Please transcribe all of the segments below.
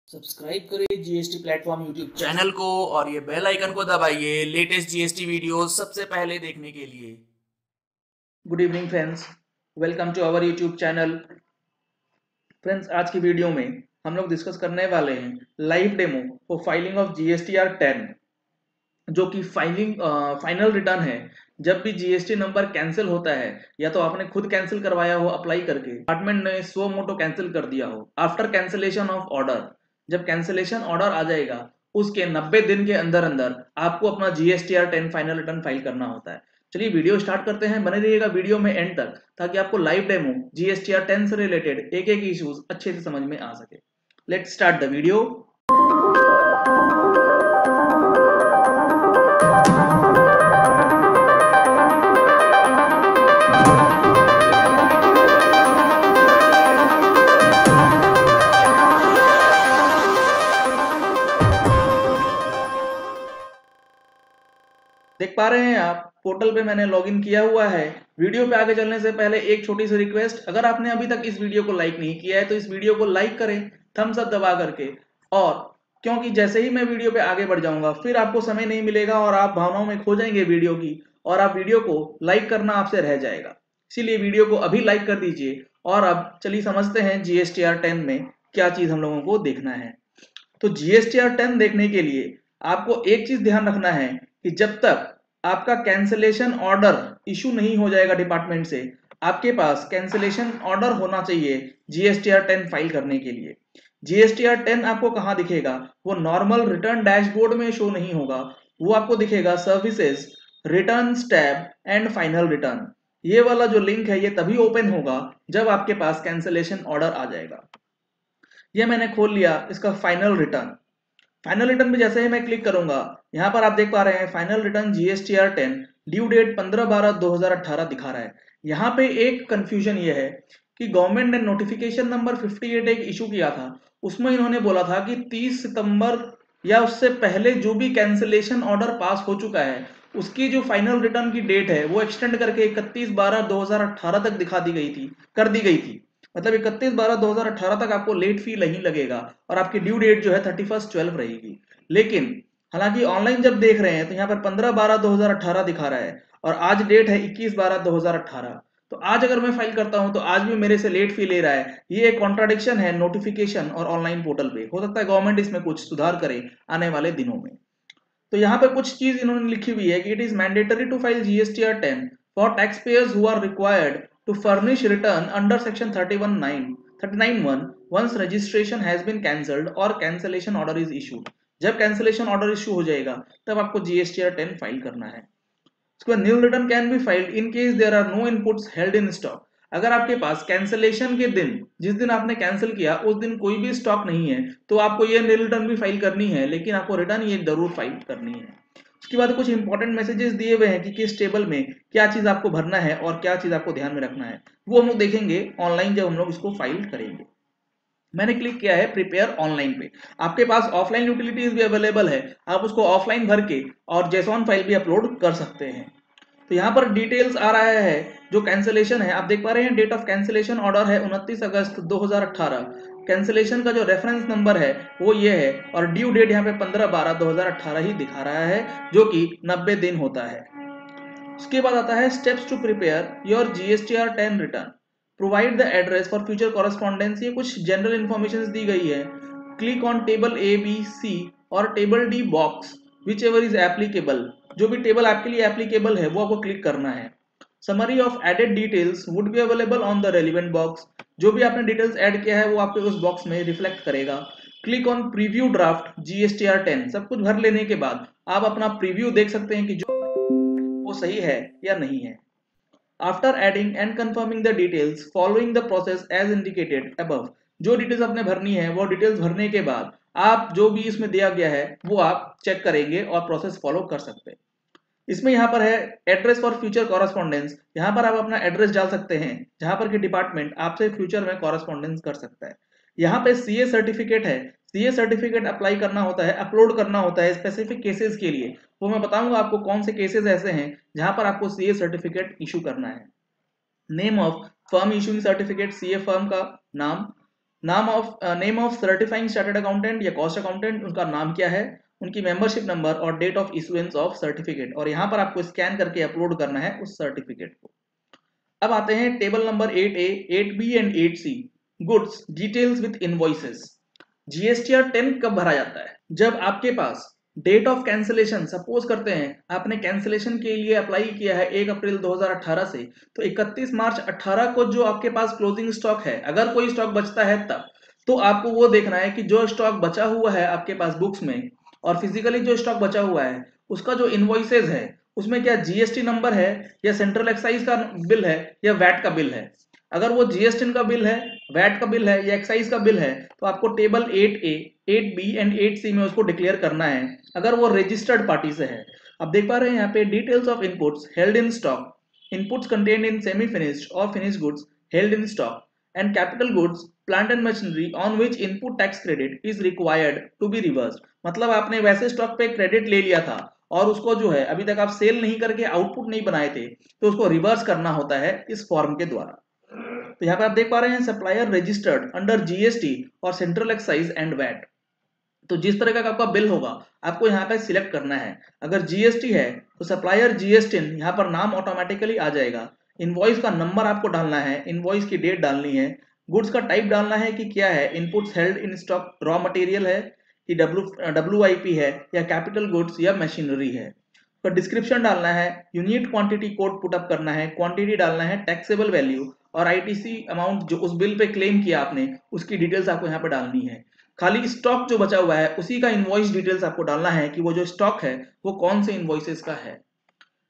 Subscribe करें GST platform YouTube channel को और ये बेल आइकन को दबाइए लेटेस्ट जीएसटी वीडियोस सबसे पहले देखने के लिए। Good evening friends, welcome to our YouTube channel. Friends, आज की वीडियो में हम लोग डिस्कस करने वाले हैं live demo for filing of GSTR 10, जो कि फाइनल रिटर्न है। जब भी जीएसटी नंबर कैंसिल होता है, या तो आपने खुद कैंसिल करवाया हो अप्लाई करके, डिपार्टमेंट ने सो मोटो कैंसिल कर दिया हो, आफ्टर कैंसिलेशन ऑफ ऑर्डर, जब कैंसिलेशन ऑर्डर आ जाएगा उसके 90 दिन के अंदर अंदर आपको अपना जीएसटीआर 10 फाइनल रिटर्न फाइल करना होता है। चलिए वीडियो स्टार्ट करते हैं, बने रहिएगा वीडियो में एंड तक, ताकि आपको लाइव डेमो जीएसटीआर 10 से रिलेटेड एक एक इश्यूज अच्छे से समझ में आ सके। Let's start the video. देख पा रहे हैं आप, पोर्टल पे मैंने लॉगिन किया हुआ है। वीडियो पे आगे चलने से पहले एक छोटी सी रिक्वेस्ट, अगर आपने अभी तक इस वीडियो को लाइक नहीं किया है तो इस वीडियो को लाइक करें थम्स अप दबा करके। और क्योंकि जैसे ही मैं वीडियो पे आगे बढ़ जाऊंगा फिर आपको समय नहीं मिलेगा और आप भावनाओं में खो जाएंगे वीडियो की, और आप वीडियो को लाइक करना आपसे रह जाएगा। इसीलिए वीडियो को अभी लाइक कर दीजिए। और अब चलिए समझते हैं जीएसटीआर 10 में क्या चीज हम लोगों को देखना है। तो जीएसटीआर 10 देखने के लिए आपको एक चीज ध्यान रखना है कि जब तक आपका कैंसिलेशन ऑर्डर इशू नहीं हो जाएगा डिपार्टमेंट से, आपके पास कैंसिलेशन ऑर्डर होना चाहिए जीएसटीआर 10 फाइल करने के लिए। जीएसटीआर 10 आपको कहां दिखेगा? वो नॉर्मल रिटर्न डैशबोर्ड में शो नहीं होगा, वो आपको दिखेगा services, return tab and final return. ये वाला जो लिंक है ये तभी ओपन होगा जब आपके पास कैंसिलेशन ऑर्डर आ जाएगा। ये मैंने खोल लिया इसका फाइनल रिटर्न। फाइनल रिटर्न पे जैसे ही मैं क्लिक करूंगा, यहाँ पर आप देख पा रहे हैं final return GSTR 10 due date 15/12/2018 दिखा रहा है। यहाँ पे एक कंफ्यूजन ये है कि गवर्नमेंट ने नोटिफिकेशन नंबर 58 एक इशू किया था, उसमें इन्होंने बोला था कि 30 सितंबर या उससे पहले जो भी कैंसिलेशन ऑर्डर पास हो चुका है उसकी जो फाइनल रिटर्न की डेट है वो एक्सटेंड करके 31/12/2018 तक कर दी गई थी। मतलब 31/12/2018 तक आपको लेट फी नहीं लगेगा और आपकी ड्यू डेट जो है 31/12 रहेगी। लेकिन हालांकि ऑनलाइन जब देख रहे हैं तो यहाँ पर 15/12/2018 दिखा रहा है और आज डेट है 21/12/2018। तो आज अगर मैं फाइल करता हूं तो आज भी मेरे से लेट फी ले रहा है। ये एक कॉन्ट्राडिक्शन है नोटिफिकेशन और ऑनलाइन पोर्टल पे। हो सकता है गवर्नमेंट इसमें कुछ सुधार करे आने वाले दिनों में। तो यहाँ पे कुछ चीज इन्होंने लिखी हुई है कि it is mandatory to file GSTR 10 for tax payers who are required to furnish return under section 39(1) once registration has been cancelled or cancellation order is issued। जब कैंसिलेशन ऑर्डर इशू हो जाएगा तब आपको जीएसटीआर 10 फाइल करना है। उसके बाद new return can be filed in case there are no inputs held in stock. अगर आपके पास कैंसिलेशन के दिन, जिस दिन आपने कैंसिल किया उस दिन कोई भी स्टॉक नहीं है, तो आपको ये न्यू रिटर्न भी फाइल करनी है, लेकिन आपको रिटर्न ये जरूर फाइल करनी है। उसके बाद कुछ इंपॉर्टेंट मैसेजेस दिए हुए हैं कि किस टेबल में क्या चीज आपको भरना है और क्या चीज आपको ध्यान में रखना है। वो हम लोग देखेंगे ऑनलाइन जब हम लोग इसको फाइल करेंगे। मैंने क्लिक किया है प्रिपेयर ऑनलाइन पे। आपके पास ऑफलाइन यूटिलिटीज भी अवेलेबल है, आप उसको ऑफलाइन भर के और जेसॉन फाइल भी अपलोड कर सकते हैं। तो यहाँ पर डिटेल्स आ रहा है जो कैंसिलेशन है, आप देख पा रहे हैं डेट ऑफ कैंसिलेशन ऑर्डर है 29 अगस्त 2018। कैंसिलेशन का जो रेफरेंस नंबर है वो ये है और ड्यू डेट यहाँ पे 15/12/2018 ही दिखा रहा है, जो कि 90 दिन होता है। उसके बाद आता है steps to prepare your GSTR 10 return, provide the address for future correspondence. ये कुछ जनरल इंफॉर्मेशन दी गई है। Click on table A B C और table D box whichever is applicable. जो भी टेबल आपके लिए एप्लीकेबल है वो आपको क्लिक करना है। Summary of added details would be available on the relevant box. जो भी आपने डिटेल्स ऐड किया है वो आपके उस बॉक्स में रिफ्लेक्ट करेगा। Click on preview draft GSTR 10। सब कुछ भर लेने के बाद आप अपना प्रीव्यू देख सकते हैं कि जो वो सही है या नहीं है। After adding and confirming the details following the process as indicated above. जो डिटेल्स आपने भरनी है वो डिटेल्स भरने के बाद आप जो भी इसमें दिया गया है वो आप चेक करेंगे और प्रोसेस फॉलो कर सकते हैं। इसमें यहाँ पर है एड्रेस फॉर फ्यूचर कॉरेस्पॉन्डेंस। यहाँ पर आप अपना एड्रेस डाल सकते हैं जहां पर कि डिपार्टमेंट आपसे फ्यूचर में कॉरेस्पॉन्डेंस कर सकता है। यहाँ पे सीए सर्टिफिकेट है, सीए सर्टिफिकेट अप्लाई करना होता है, अपलोड करना होता है स्पेसिफिक केसेस के लिए। वो मैं बताऊंगा आपको कौन से केसेस ऐसे हैं जहां पर आपको सीए सर्टिफिकेट इशू करना है। Name of firm issuing certificate, CA firm का नाम, name of certifying chartered accountant या कॉस्ट अकाउंटेंट, उनका नाम क्या है, उनकी मेंबरशिप नंबर और date of issuance of certificate, और यहाँ पर आपको स्कैन करके अपलोड करना है उस सर्टिफिकेट को। अब आते हैं table number 8A, 8B and 8C, goods details with invoices. GSTR 10 कब भरा जाता है? जब आपके पास डेट ऑफ कैंसिलेशन, सपोज करते हैं आपने कैंसिलेशन के लिए अप्लाई किया है 1 अप्रैल 2018 से, तो 31 मार्च 18 को जो आपके पास क्लोजिंग स्टॉक है, अगर कोई स्टॉक बचता है तब, तो आपको वो देखना है कि जो स्टॉक बचा हुआ है आपके पास बुक्स में और फिजिकली जो स्टॉक बचा हुआ है उसका जो इनवॉइसेज है उसमें क्या जीएसटी नंबर है या सेंट्रल एक्साइज का बिल है या वैट का बिल है। अगर वो जीएसटी का बिल है, वैट का बिल है या एक्साइज का बिल है, तो आपको table 8A, 8B and 8C में उसको डिक्लेयर करना है अगर वो रजिस्टर्ड पार्टी से है। अब देख पा रहे हैं यहाँ पे details of inputs held in stock, inputs contained in semi finished और finished goods held in stock and capital goods plant and machinery on which input tax credit is required to be reversed. मतलब आपने वैसे stock पे credit ले लिया था और उसको जो है अभी तक आप सेल नहीं करके आउटपुट नहीं बनाए थे, तो उसको रिवर्स करना होता है इस फॉर्म के द्वारा। तो यहाँ पे आप देख पा रहे हैं सप्लायर रजिस्टर्ड अंडर जीएसटी और सेंट्रल एक्साइज एंड वैट। तो जिस तरह का आपका बिल होगा आपको यहाँ पे सिलेक्ट करना है। अगर जीएसटी है तो सप्लायर जीएसटी यहाँ पर नाम ऑटोमेटिकली आ जाएगा। इनवॉइस का नंबर आपको डालना है, इनवॉइस की डेट डालनी है, गुड्स का टाइप डालना है कि क्या है, inputs held in stock raw material है कि WIP है या कैपिटल गुड्स या मशीनरी है। तो डिस्क्रिप्शन डालना है, यूनिट क्वांटिटी कोड पुटअप करना है, क्वांटिटी डालना है, टैक्सेबल वैल्यू और आईटीसी अमाउंट जो उस बिल पे क्लेम किया आपने उसकी डिटेल्स आपको यहाँ पे डालनी है। खाली स्टॉक जो बचा हुआ है उसी का इनवॉइस डिटेल्स आपको डालना है कि वो जो स्टॉक है वो कौन से इनवॉइसेस का है।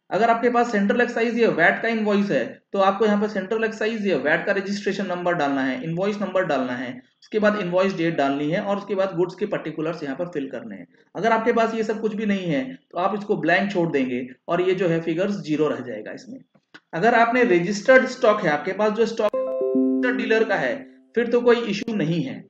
अगर आपके पास सेंट्रल एक्साइज या वैट का इनवॉइस है तो आपको यहाँ पर सेंट्रल एक्साइज या वैट का रजिस्ट्रेशन नंबर डालना है, इनवॉइस नंबर डालना है, उसके बाद इनवॉइस डेट डालनी है और उसके बाद गुड्स के पर्टिकुलर्स यहाँ पर फिल करने हैं। अगर आपके पास ये सब कुछ भी नहीं है तो आप इसको ब्लैंक छोड़ देंगे और ये जो है फिगर्स 0 रह जाएगा इसमें। अगर आपने रजिस्टर्ड स्टॉक है, आपके पास जो स्टॉक डीलर का है, फिर तो कोई इश्यू नहीं है।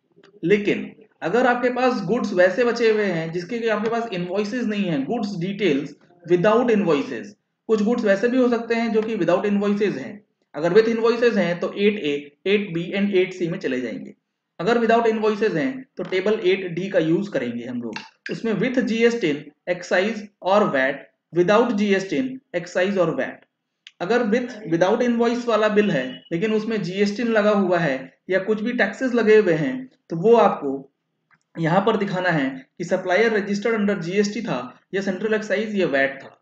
लेकिन अगर आपके पास गुड्स वैसे बचे हुए हैं जिसके आपके पास इनवॉइसेस नहीं है, गुड्स डिटेल्स विदाउट इनवॉइसेस, कुछ गुड्स वैसे भी हो सकते हैं जो कि विदाउट इनवॉइसेस हैं। अगर विद इनवॉइसेस हैं तो 8A, 8B एंड 8C में चले जाएंगे। अगर विदाउट इनवॉइसेस हैं तो टेबल 8D का यूज करेंगे हम लोग। उसमें विथ जीएसटी, एक्साइज और वैट, विदाउट जीएसटी, एक्साइज और वैट। अगर विदाउट इनवॉइस वाला बिल है लेकिन उसमें जीएसटी लगा हुआ है या कुछ भी टैक्सेस लगे हुए हैं तो वो आपको यहाँ पर दिखाना है कि सप्लायर रजिस्टर्ड अंडर जीएसटी था या सेंट्रल एक्साइज या वैट था।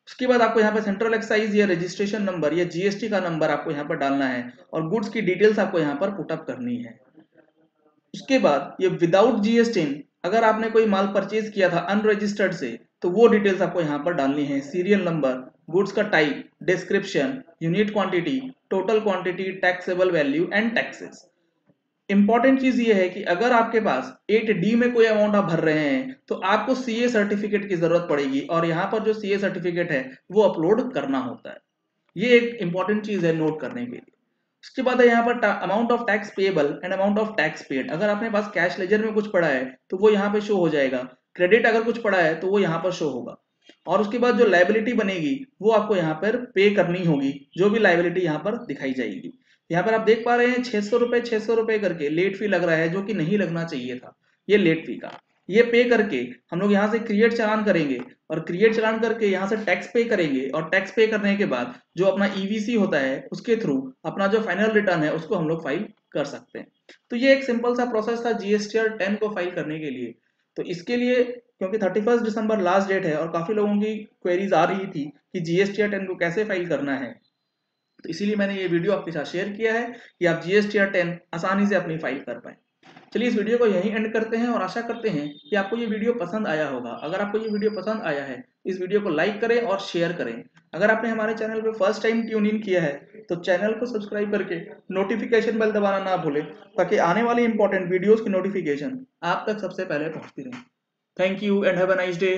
उसके बाद आपको यहाँ पर सेंट्रल एक्साइज या रजिस्ट्रेशन नंबर या जीएसटी का नंबर आपको यहाँ पर डालना है और गुड्स की डिटेल्स आपको यहाँ पर पुटअप करनी है। उसके बाद ये विदाउट जीएसटी, अगर आपने कोई माल परचेज किया था अनरजिस्टर्ड से तो वो डिटेल्स आपको यहाँ पर डालनी है, सीरियल नंबर, गुड्स का type, description, unit quantity, total quantity, taxable value and taxes. Important चीज ये है कि अगर आपके पास 8D में कोई अमाउंट आप भर रहे हैं तो आपको सीए सर्टिफिकेट की जरूरत पड़ेगी और यहाँ पर जो सीए सर्टिफिकेट है वो अपलोड करना होता है। ये एक इंपॉर्टेंट चीज है नोट करने के लिए। उसके बाद है यहाँ पर amount of tax payable and amount of tax paid. अगर आपने पास कैश लेजर में कुछ पड़ा है तो वो यहाँ पे शो हो जाएगा, क्रेडिट अगर कुछ पड़ा है तो वो यहाँ पर शो होगा और उसके बाद जो लायबिलिटी बनेगी वो आपको यहाँ पर पे करनी होगी, जो भी लायबिलिटी यहाँ पर दिखाई जाएगी। यहाँ पर आप देख पा रहे हैं 600 रुपए करके लेट फी लग रहा है जो कि नहीं लगना चाहिए था। ये लेट फी का ये पे करके हम लोग यहाँ से क्रिएट चालान करेंगे और क्रिएट चालान करके यहाँ से टैक्स पे करेंगे और टैक्स पे करने के बाद जो अपना ईवीसी होता है उसके थ्रू अपना जो फाइनल रिटर्न है उसको हम लोग फाइल कर सकते हैं। तो ये एक सिंपल सा प्रोसेस था जीएसटीआर 10 को फाइल करने के लिए। तो इसके लिए क्योंकि 31 दिसंबर लास्ट डेट है और काफी लोगों की क्वेरीज आ रही थी कि जीएसटीआर 10 को कैसे फाइल करना है, तो इसीलिए मैंने ये वीडियो आपके साथ शेयर किया है कि आप जीएसटीआर 10 आसानी से अपनी फाइल कर पाए। चलिए इस वीडियो को यहीं एंड करते हैं और आशा करते हैं कि आपको ये वीडियो पसंद आया होगा। अगर आपको ये वीडियो पसंद आया है इस वीडियो को लाइक करें और शेयर करें। अगर आपने हमारे चैनल पे फर्स्ट टाइम ट्यून इन किया है तो चैनल को सब्सक्राइब करके नोटिफिकेशन बेल दबाना ना भूलें ताकि आने वाली इंपॉर्टेंट वीडियोस की नोटिफिकेशन आप तक सबसे पहले पहुंचती रहे। Thank you and have a nice day.